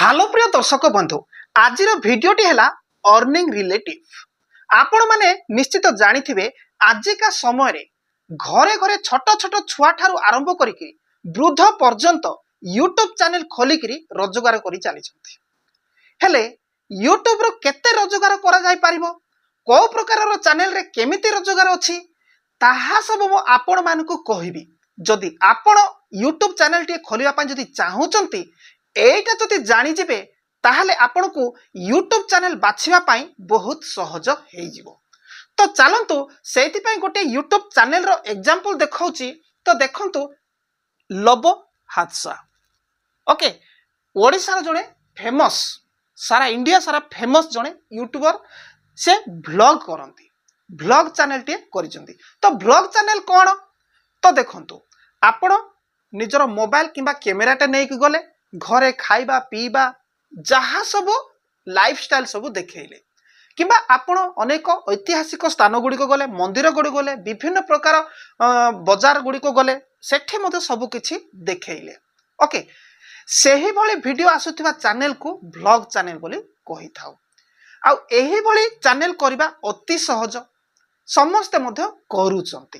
Hello प्रिय दर्शक बंधु आज भिडटी है अर्निंग रिलेटिव आपण मैंने निश्चित जानी आजिका समय रे घरे घरे छोट छोट छुआ ठारू आरंभ करी वृद्ध पर्यंत यूट्यूब चैनल खोलिक रोजगार कर चली हेले यूट्यूब रो केते रोजगार करा जाय पारिबो को प्रकार चैनल रे केमिति रोजगार अछि ताहा सब मो आपण मानकु कहिबी जदि आपण यूट्यूब चैनल टी खोलिबा पय जदि चाहूचंती एटा जदि जानि जिबे ताहले आपण को यूट्यूब चैनल बाछिबा पय बहुत सहज हेइ जिवो। तो चलंतु सेति पय गोटे यूट्यूब चैनल रो एग्जांपल देखौची तो देखंतु लबो हादसा ओके ओडिसा रो जणे फेमस सारा इंडिया सारा फेमस जणे यूट्यूबर से ब्लॉग करंती ब्लॉग चैनल टी करिसंती। तो ब्लॉग चैनल कोन तो देखंतु आपण निजर मोबाइल किंबा कैमरा टे नै गले घरे खाइबा पीबा जहाँ सब लाइफस्टाइल सब देखले किंबा आपण अनेक ऐतिहासिक स्थान गुड़िक गले मंदिर गुड़ी गले विभिन्न प्रकार बजार गुड़िक गले सेठी मते सब किछि देखले ओके सेही भली वीडियो आसुथिबा चैनल को ब्लॉग चैनल बोली कहि थाउ। आ एही भली चैनल करबा अति सहज समस्त मध्य करूचंती।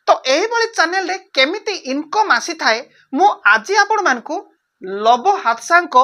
तो एही भली चैनल रे केमिति इनकम आसी थाए मु आजि आपण मानकु लबो हादसांको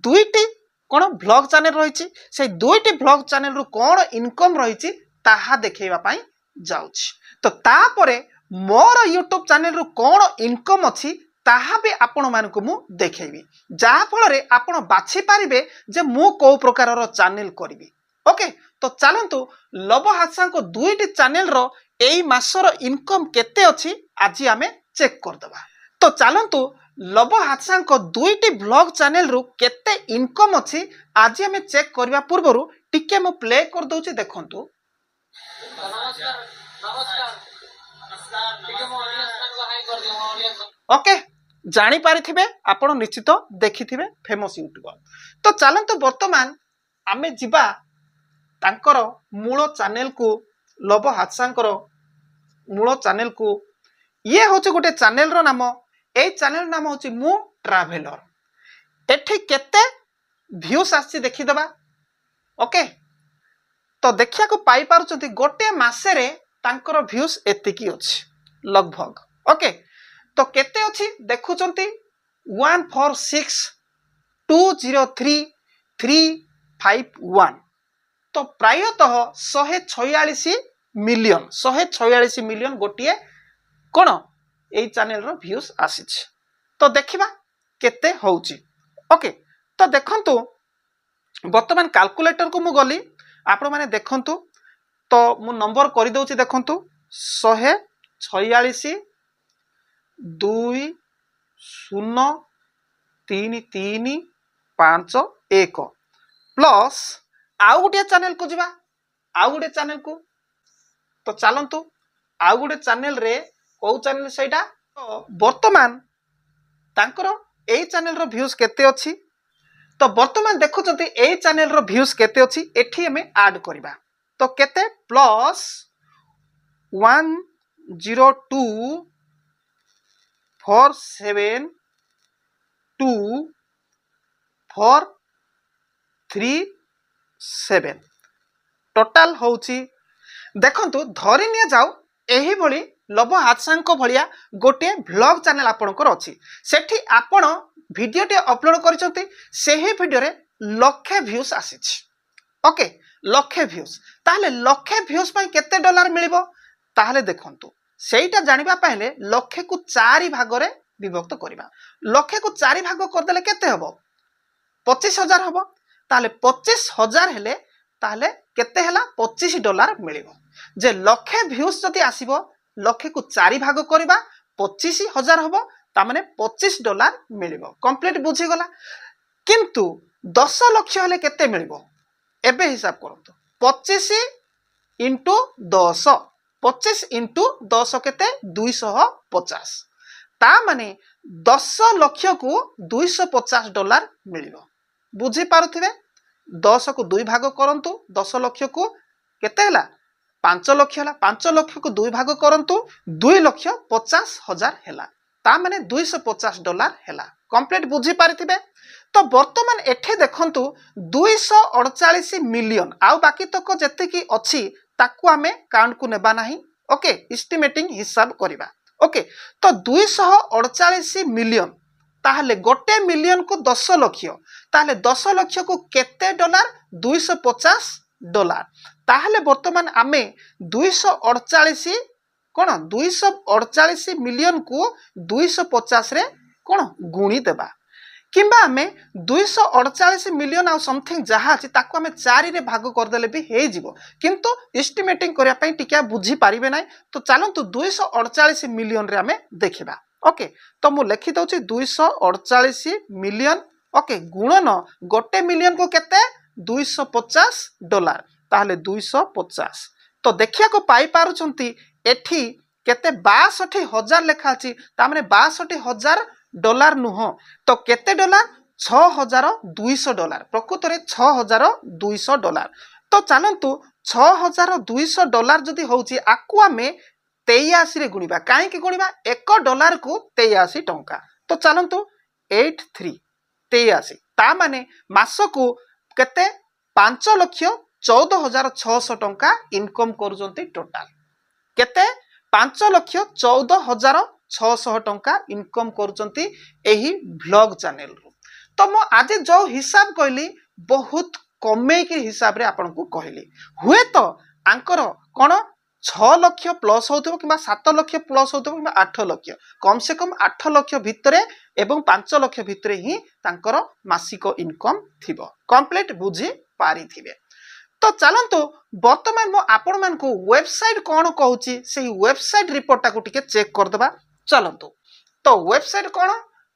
दुईटी कोन ब्लॉग चैनल रहिछि से दुईटी ब्लॉग चैनल रु कोन इनकम रहिछि ताहा देखैबा पई जाउछि। तो तापरे मोर यूट्यूब चैनल रु कोन इनकम अछि ताहा भी आपण मानकु मु देखैबी जा फल रे आपण बाछि पारिबे जे मु को प्रकार रो चैनल करबी ओके। तो चलंतु लबो हादसांको दुईटी चैनल रो एई मासर इनकम केते अछि आजि आमे चेक कर दबा। तो चलंतु लबो हादसांको दुईटी ब्लॉग चैनल रु केते इनकम अछि आज हमें चेक करबा पूर्वरु टिके मु प्ले कर दोछि देखंतु। ओके जानी पारिथिबे आपण निश्चित देखिथिबे फेमस यूट्यूबर। तो चलंतु वर्तमान आमे जिबा तांकर मूल चैनल को लबो हादसांकर मूल चैनल को ये होचे गोटे चैनल रो नाम ए चैनल नाम होची मु ट्रैवलर एठी केते व्यूज आसी देखि दबा ओके। तो देखिया को पाई पारुचंती गोटे मासे रे तांकर व्यूज एतिकी अछि लगभग ओके। तो केते अछि देखुचंती 146203,351 तो प्रायतः 146 मिलियन गोटिए कोन एई चैनल रो व्यूज आसीछ। तो देखिबा केते होउची ओके। तो देखंतु वर्तमान कैलकुलेटर को मु गली आपण माने देखंतु तो मु नंबर करि दउची देखंतु 146 203351 प्लस आउ गुटे चैनल को जिबा आउ गुटे चैनल को। तो चलंतु आउ गुटे चैनल रे को चैनल सेटा तो वर्तमान तांकर एई चैनल रो व्यूज केते अछि तो वर्तमान देखुचंती एई चैनल रो व्यूज केते अछि एठी हमें ऐड करबा तो केते प्लस 102472437 टोटल होउची देखंतु धरि निया जाऊ एही भली लबो हादसांको भलिया गोटे ब्लॉग चैनल आपणकर अछि सेठी आपण वीडियो टे अपलोड करिसंती सेही वीडियो रे लक्षे व्यूज आसीछ ओके लक्षे व्यूज ताले लक्षे व्यूज पय केते डॉलर मिलिबो ताले देखंतु सेटा जानिबा पहले लक्षे को 4 भाग रे विभक्त करिबा लक्षे को 4 भाग कर देले केते हबो 25000 हबो ताले 25000 हेले ताले केते हला $25 मिलिबो जे लक्षे व्यूज जति आसीबो लक्षे को 4 भाग करबा 25,000 हबो ता माने $25 मिलिबो कंप्लीट बुझी गला। किंतु 10 लाख हेले केते मिलिबो एबे हिसाब करंतु 25 इंटू 10 25 इंटू 10 केते 250 ता माने 10 लाख को $250 मिलिबो बुझी पारुथिबे 10 को 2 भाग करंतु 10 लाख को केते हला 5 लाख हला 5 लाख को 2 भाग करंतु 2,50,000 हेला ता माने $250 हेला कंप्लीट बुझी पारिथिबे। तो वर्तमान एठे देखंतु 248 मिलियन आउ बाकी तक जेतिकी अछि ताकू आमे काउंट को नेबा नाही। ओके एस्टिमेटिंग हिसाब करिबा। ओके तो 248 मिलियन ताहले गोटे मिलियन को 10 लाख ताहले 10 लाख को केते डॉलर 250 डॉलर ताहले वर्तमान आमे 248 कोन 248 मिलियन को 250 रे कोन गुणी देबा किंबा आमे 248 मिलियन आ समथिंग जहा अछि ताको आमे 4 रे भाग कर देले भी हे जिवो किंतु एस्टिमेटिंग करिया पई टिका बुझी पारिबे नै। तो चलंतु 248 मिलियन रे आमे देखिबा। ओके तो मु लिखि दउची 248 मिलियन ओके गुणन गोटे मिलियन को केते 250 डॉलर ताहले 250 तो देखिया को पाई पारुचंती एठी केते 62,000 लेखा अछि ता माने 62,000 डॉलर नुह तो केते डॉलर 6,200 डॉलर प्रकृत रे 6,200 डॉलर। तो चलंतु 6,200 डॉलर जदी होउची आकु आमे 83 रे गुणिबा काहे कि गुणिबा 1 डॉलर को 83 टंका। तो चलंतु 83 83 ता माने मासको केते 5,14,600 टंका इनकम करूजंती टोटल केते 5,14,600 टंका इनकम करूचंती एही व्लॉग चैनल रु। तो मो आज जो हिसाब कहली बहुत कमे के हिसाब रे आपन को कहली हुए तो आंकर कोन 6 लाख प्लस होतबो किबा 7 लाख प्लस होतबो किबा 8 लाख कम से कम 8 लाख भितरे एवं 5 लाख भितरे ही तांकर मासिक इनकम थिबो कंप्लीट बुझी पारी थिबे। तो चलंतु वर्तमान मो आपण मान को वेबसाइट कोन कहूची से वेबसाइट रिपोर्ट टा को टिके चेक कर देबा। चलंतु तो वेबसाइट कोन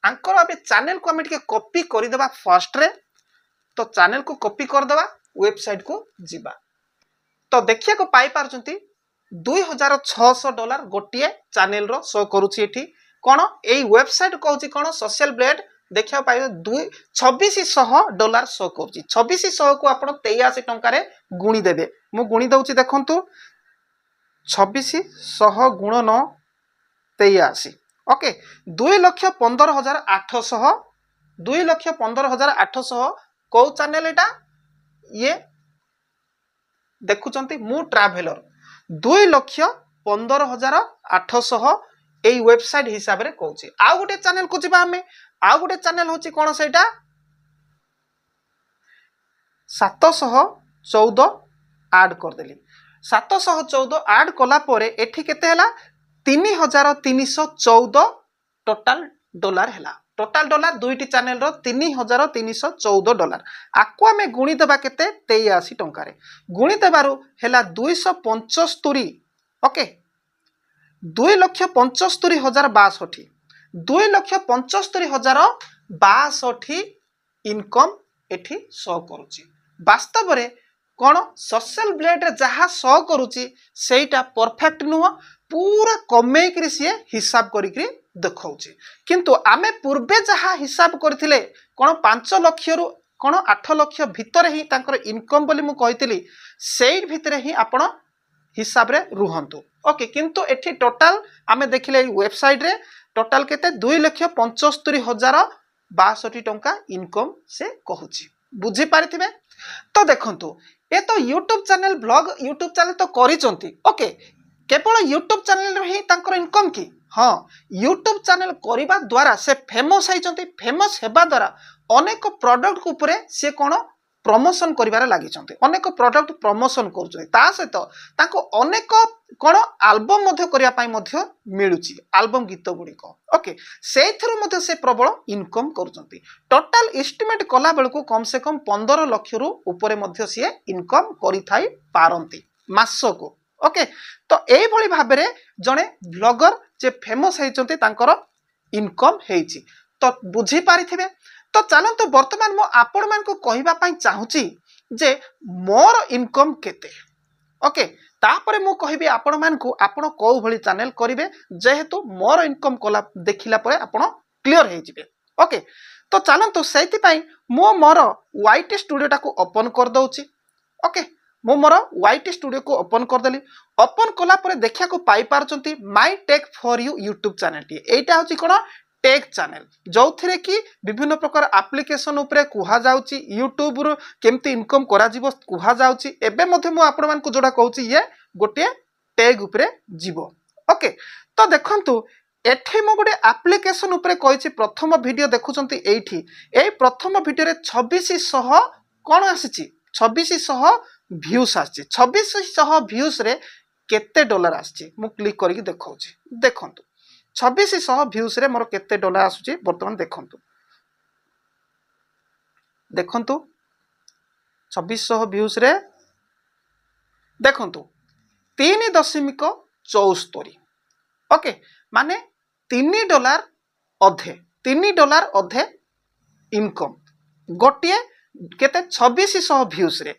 आंकर अबे चैनल को हम टिके कॉपी कर देबा फर्स्ट रे। तो चैनल को कॉपी कर देबा वेबसाइट को जिबा तो देखिया को पाई पारचंती 2,600 डॉलर गोटिए चैनल रो शो करूची एठी कोन एई वेबसाइट कहूची कोन सोशल ब्लेड देखिया पाइ 2,600 डॉलर शो करूची 2,600 को आपण 83 टंका रे गुणी देबे मु गुणी दउची देखंतु 2,600 गुणन 83 ओके 2,15,800 2,15,800 को चैनल एटा ये देखुचंती मु ट्रैवलर 2,15,800 एई वेबसाइट हिसाब रे कहूची। आ गोटे चैनल को जिबा हमें आ गोटे चैनल होची कोन सेटा 714 ऐड कर देली 714 ऐड कला परे एठी केते हला 3,314 टोटल डॉलर हला टोटल डॉलर दुईटी चैनल रो 3,314 डॉलर आकु हमें गुणी देबा केते 83 टंका रे गुणी देबारु हला 275 ओके 2,75,062 2,75,062 इनकम एठी शो करूची। वास्तव रे कोन सोशल ब्लेड रे जहा शो करूची सेटा परफेक्ट नुह पूरा कमे करी से हिसाब करी देखौची किंतु आमे पूर्वे जहा हिसाब करथिले कोन 5 लाख रु कोन 8 लाख भितर ही तांकर इनकम बोली मु कहितली सेई भितर ही आपण हिसाब रे रुहंतु। ओके किंतु एठी टोटल आमे देखिले वेबसाइट रे टोटल केते 2,75,062 टंका इनकम से कहूची बुझी पारिथिबे। तो देखंतु ए तो YouTube channel blog YouTube channel तो करिचंती ओके केवल यूट्यूब चैनल रे ही तांकर इनकम की हाँ यूट्यूब चैनल करिबा द्वारा से फेमस होइचंती फेमस हेबा द्वारा अनेक प्रोडक्ट को ऊपर से कोन प्रमोशन करिवार लागिचंती अनेक प्रोडक्ट प्रमोशन करूचंती ता सहित ताको अनेक कोन एल्बम मध्ये करिया पाई मध्ये मिलुची एल्बम गीत गुडी को ओके सेथरो मध्ये से प्रबल इनकम करूचंती टोटल एस्टिमेट कला बेलको कम से कम 15 लाख रु ऊपर मध्ये से इनकम करि थाई पारंती मासको ओके। तो एई भली भाबरे जणे ब्लॉगर जे फेमस हेचंती तांकर इनकम हेची तो बुझी पारिथिबे। तो चलंतु वर्तमान मो आपण मान को कहिबा पई चाहूची जे मोर इनकम केते ओके तापरे मु कहिबे आपण मान को आपण को भली चैनल करिवे जेहेतु मोर इनकम कला देखिला परे आपण क्लियर हे जिवे ओके। तो चलंतु सेति पई मो मोर वाईटी स्टूडियो टा को ओपन कर दउची ओके मो मोर वाईटी स्टूडियो को ओपन कर देली ओपन कला परे देखिया को पाई पारचंती my tech for you YouTube channel टी एटा होची कोन टेक चैनल जो थे कि विभिन्न प्रकार एप्लिकेशन उपरे कुहा जाउची यूट्यूब रु केमती इनकम करा जीवो कुहा जाउची एबे मध्ये मु आपण मानकु जोडा कहूची ये गोटे टेग उपरे जीवो ओके तो देखंतु एठी मु गोटे एप्लिकेशन उपरे कहिछि प्रथम वीडियो देखुचंती एठी ए प्रथम वीडियो रे 2600 कोन आसीची 2600 व्यूज आसीची 2600 व्यूज रे केते डॉलर आसीची मु क्लिक करके देखौछि देखंतु 2600 व्यूज रे मोर केते डॉलर आसुची वर्तमान देखंतु देखंतु 2600 व्यूज रे देखंतु 3.74 ओके माने $3 अधे इनकम गोटे केते 2600 व्यूज रे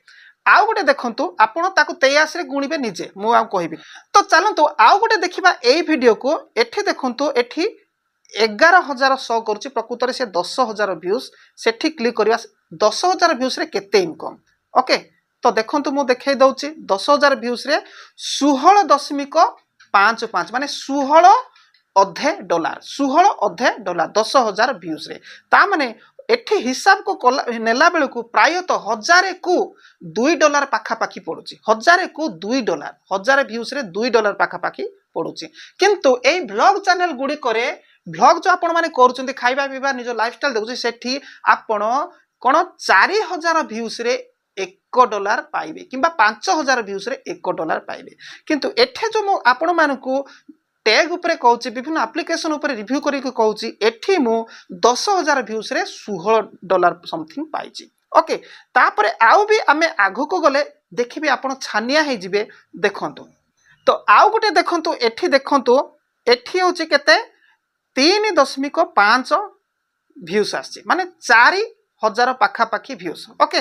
आउ गोटे देखंतु आपण ताकू 23 रे गुणिबे निजे मु आ कहिबी तो चलंतु आउ गोटे देखिबा एई वीडियो को एठी देखंतु एठी 11000 शो करूची प्रकृत रे से 10000 व्यूज सेठी क्लिक करबा 10000 व्यूज रे केते इनकम ओके तो देखंतु मु देखाई दउची 10000 व्यूज रे 16.55 माने 16 अधे डॉलर 10000 व्यूज रे ता माने एठी हिसाब को नेला बेल को प्रायतः 1000 को $2 पाखापाखी पड़ुची 1000 को $2 1000 व्यूज रे $2 पाखापाखी पड़ुची किंतु एई ब्लॉग चैनल गुडी करे ब्लॉग जो आपण माने करूचंती खाइबा पीबा निज लाइफस्टाइल देखुची सेठी आपण कोन 4000 व्यूज रे $1 पाइबे किंबा 5000 व्यूज रे $1 पाइबे किंतु एठे जो मु आपण मानकू टैग उपरे कहूची विभिन्न एप्लिकेशन उपरे रिव्यू करी कहूची एठी मु 10000 व्यूज रे $16 समथिंग पाइची ओके तापरे आउ भी आमे आगो को गले देखिबे आपण छानिया हे जिवे देखंतु तो आउ गुटे देखंतु एठी होची केते 3.5 व्यूज आसी माने 4000 पाखापाखी व्यूज ओके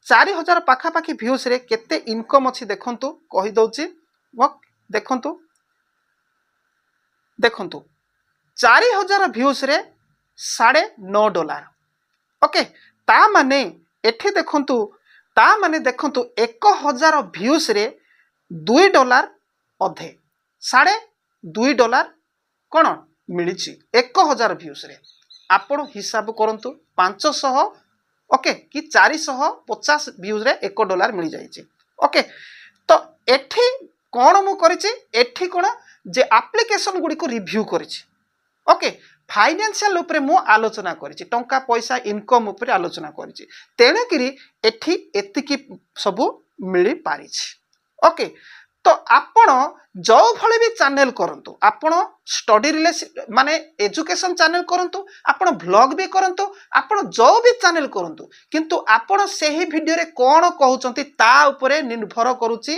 4000 पाखापाखी व्यूज रे केते इनकम अछि देखंतु कहि दउची देखंतु 4000 व्यूज रे $9.5 ओके ता माने एठी देखंतु ता माने देखंतु 1000 व्यूज रे $2 अधे $2.5 कोन मिलिछि 1000 व्यूज रे आपण हिसाब करंतु 500 ओके कि 450 व्यूज रे $1 मिल जाइछि ओके तो एठी कोन मु करिछि एठी कोन जे एप्लिकेशन गुडी को रिव्यू करिछि ओके फाइनेंशियल उपरे मु आलोचना करिछि टंका पैसा इनकम उपरे आलोचना करिछि तेणे करी एठी एतिकी सब मिली पारिछि ओके तो आपण जो भले भी चैनल करंतु आपण स्टडी रिलेटेड माने एजुकेशन चैनल करंतु आपण ब्लॉग भी करंतु आपण जो भी चैनल करंतु किंतु आपण सेही वीडियो रे कोन कहउचंती ता उपरे निर्भर करूची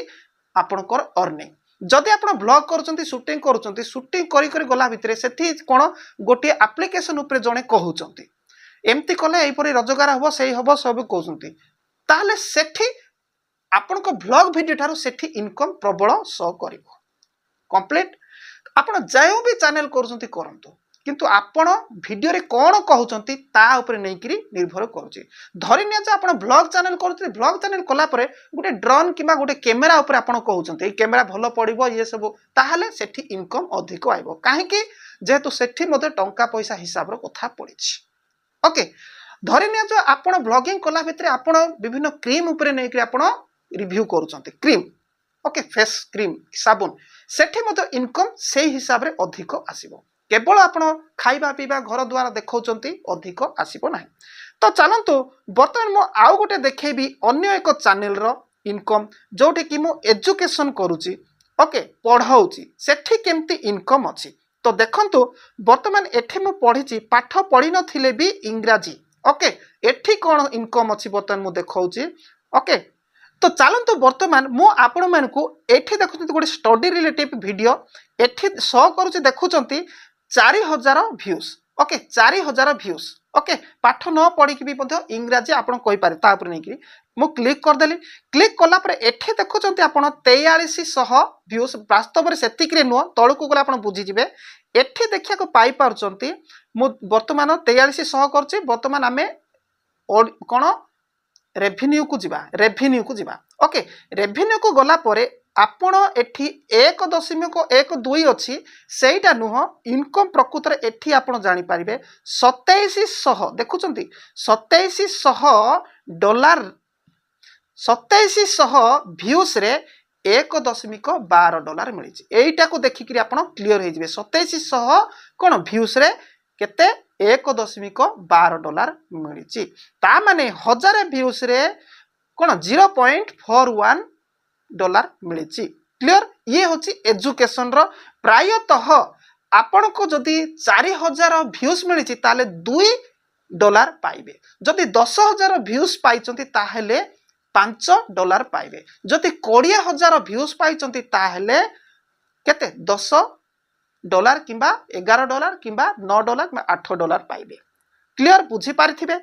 आपणकर अर्निंग जदि आपण ब्लॉग करूचंती शूटिंग करी करी गला भितरे सेठी कोन गोटे एप्लिकेशन उपरे जणे कहउचंती एमती कले एई परी रोजगार हबो सेही हबो सब कहउचंती ताले सेठी आपण को ब्लॉग वीडियो थारो सेठी इनकम प्रबल शो करिवो कंप्लीट आपण जायो भी चैनल करूचंती करंतु किंतु आपण वीडियो रे कोन कहउचंती ता ऊपर नै करी निर्भर करूची धरि निया जे आपण ब्लॉग चैनल करथि ब्लॉग चैनल कला परे गुटे ड्रोन किबा गुटे कैमरा ऊपर आपण कहउचंती ए कैमरा भलो पडिबो ये सब ताहाले सेठी इनकम अधिक आइबो काहे कि जेतु सेठी मते टंका पैसा हिसाब रो कथा पडिछि ओके धरि निया जे आपण ब्लॉगिंग कला भितरे आपण विभिन्न क्रीम ऊपर नै करी आपण रिव्यू करूचंती क्रीम ओके फेस क्रीम साबुन सेठी मते इनकम सेही हिसाब रे अधिक आसीबो केवल आपण खाइबा पीबा घर द्वारा देखौचंती अधिक आसीबो नाही तो चलंतु बर्तमान मो आउ गोटे देखेबी अन्य एक चैनल रो इनकम जोठी कि मो एजुकेशन करूची ओके पढाउची सेठी केमती इनकम अछि तो देखंतु बर्तमान एठी मो पढिची पाठ पढि नथिले भी इंग्रजी ओके एठी कोन इनकम अछि बर्तमान मो देखौची ओके तो चलंतु बर्तमान मु आपण मानकू एठी देखुचंती गोटे स्टडी रिलेटिव वीडियो एठी शो करूची देखुचंती 4000 व्यूज ओके 4000 व्यूज ओके पाठ न पढ़ी भी इंग्राजी आपण कहि पारे ता ऊपर नै कि मु क्लिक कर देली क्लिक कला पर एठी देखुचंती आपण 4300 व्यूज वास्तव रे सेतिक रे नो तळकु गला आपण बुझी जिवे एठी देखिया को पाई पारचंती मु वर्तमान 4300 करछि वर्तमान आमे कोन रेवेन्यू को जिबा ओके रेवेन्यू को गला परे आपण एठी 1.12 अछि सेटा नुह इनकम प्रकृत रे एठी आपण जानि पारिबे 2700 देखुचंती 2700 $2700 व्यूज रे 1.12 मिली एटा को देखिक आप क्लीयर हो 2700 कौन व्यूज रे केते 1.12 मिली ता माने 1000 व्यूज रे कौन $0.41 मिली क्लियर ये होची एजुकेशन रो प्रायतः आपण को जदि 4000 व्यूज मिली ताले $2 पाइबे जदि 10,000 व्यूज पाइचंती ताहेले $5 पाइबे जदि 20,000 व्यूज पाइचंती ताहेले केते $10 किंबा $11 किंबा $9 किंबा $8 पाइबे क्लियर बुझी पारिथिबे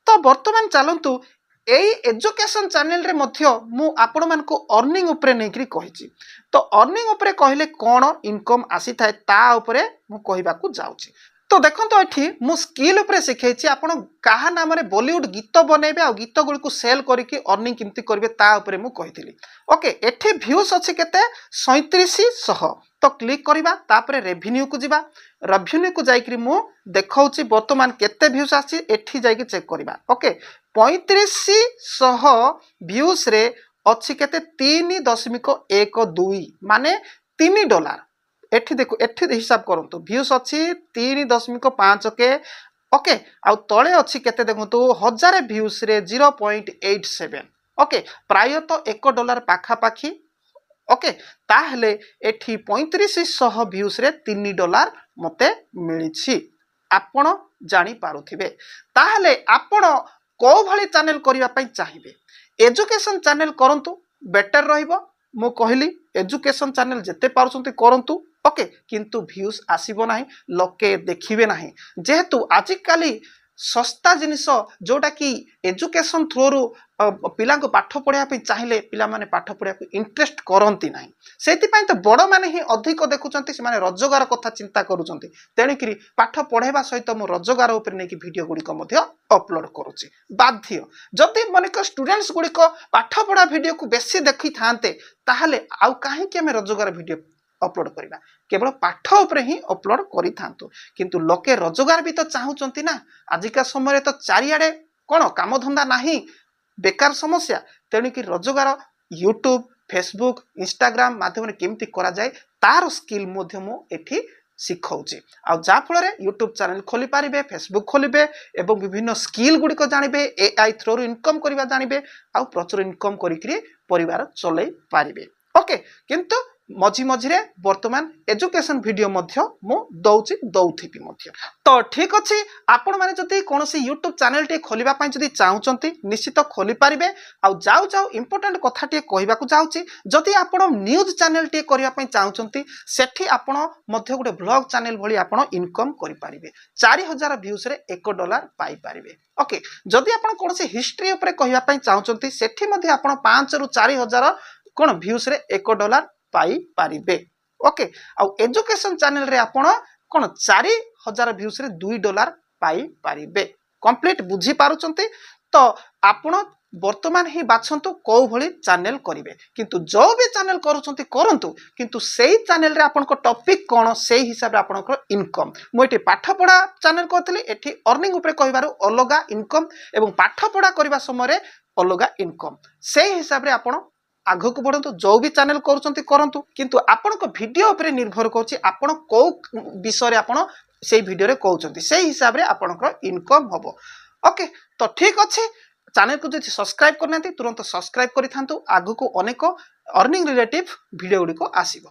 तो वर्तमान चलंतु एई एजुकेशन चैनल रे मध्य मु आपण मान को अर्निंग उपरे नेकरी कहिची तो अर्निंग उपरे कहले कोन इनकम आसी थाए ता उपरे मु कहिबा को जाउची तो देखो ये मु स्किल उपरे शिखाई आपण कहा नाम रे बॉलीवुड गीत बनेबे आ गीत गुड़ी को सेल करके अर्निंग केमती करेंगे ता उपरे मु कहिथिली ओके एठी व्यूज अछि केते 3700 तो क्लिक करबा तापरे रेवेन्यू को जिबा रेवेन्यू को जाइकरी मु देखाउची वर्तमान केते व्यूज आछि एठी जाइकि चेक करबा ओके 3500 व्यूज रे अछि केते 3.12 माने $3 एठी देखो एठी हिसाब करंतु व्यूज अछि 3.5 के ओके आ तळे अछि केते देखंतु 1000 व्यूज रे 0.87 ओके प्रायतः $1 पाखा पाखी ओके ताहले एठी 3500 व्यूज रे $3 मते मिलिछि आपण जानि पारुथिबे ताहले आपण को भली चैनल करिया पई चाहिबे एजुकेशन चैनल करंतु बेटर रहिबो मु कहली एजुकेशन चैनल जते पारुछंती करंतु ओके किंतु व्यूज आसीबो नाही लोके देखिबे नाही जेहेतु आजिकाली सस्ता जिनिस जोटा कि एजुकेशन थ्रू पिला को पाठ पढ़ा चाहिए पिला माने पाठ पढ़ा इंटरेस्ट करती ना से तो बड़ मैंने ही अधिक देखुं से रोजगार कथा चिंता करुँच तेणुक पाठ पढ़ाइबा सहित मु रोजगार उपर नहीं वीडियो गुड़िक अपलोड करुच्ची बाध्य जदि मन स्टूडेंट्स गुड़िक पाठ पढ़ा वीडियो को बेसी देखी था ताहले आउ कहीं आम रोजगार वीडियो अपलोड करवा केवल पाठ उपरे ही अपलोड करि थांतु किंतु लोके रोजगार भी तो चाहूचंती ना आजिका समय तो चारियाडे कोन काम धंदा नाही बेकार समस्या तेणु कि रोजगार यूट्यूब फेसबुक इंस्टाग्राम माध्यम केमती करा जाए तार स्किल मध्य मु एठी शिखाऊची आ जा फल यूट्यूब चैनल खोली पारिबे फेसबुक खोलिबे एवं विभिन्न स्किल गुड़िक जानिबे एआई थ्रू इनकम करबा जानिबे आ प्रचुर इनकम करिकरी परिवार चलै पारिबे ओके किंतु मझी मझिरे वर्तमान एजुकेशन वीडियो मध्य मु दउची दउथिबी मध्य तो ठीक अछि आपण माने जति कोनोसी यूट्यूब चैनल टे खोलिबा पई जति चाहुचंती निश्चित खोली पारिबे आ जाउ जाउ इंपोर्टेंट कथा टे कहबा को जाउची जति आपण न्यूज चैनल टे करिया पई चाहुचंती सेठी आपण मध्य गुटे ब्लॉग चैनल भली आपण इनकम करि पारिबे 4000 व्यूज रे $1 पाई पारिबे ओके जदि आपण कोनोसी हिस्ट्री ऊपर कहबा पई चाहुचंती सेठी मध्य आपण 5 रु 4000 कोन व्यूज रे $1 पाई पारिबे ओके आ एजुकेशन चैनल रे आपण कोन 4000 व्यूज रे $2 पाई पारिबे कंप्लीट बुझी पारुचंती तो आपण वर्तमान ही बाछंतु को भली चैनल करिवे किंतु जो भी चैनल करूचंती करंतु किंतु सेही चैनल रे आपण को टॉपिक कोन सेही हिसाब रे आपण को इनकम मोइटे पाठ पढ़ा चैनल करतली एठी अर्निंग ऊपर कहिबारो अलगा इनकम एवं पाठ पढ़ा करबा समय रे अलगा इनकम सेही हिसाब रे आपण आग को बढ़ु जो भी चैनल करूँ किंतु आपण को वीडियो उपरे निर्भर करुच्ची आपण को विषय आपण से वीडियो रे कहउचंती से हिसाब रे आपनकर इनकम हबो ओके तो ठीक अच्छे चैनल को जदि सब्सक्राइब करना तुरंत सब्सक्राइब करि थांतु आगु को अनेक अर्निंग रिलेटिव वीडियो गुडी को आसीबो।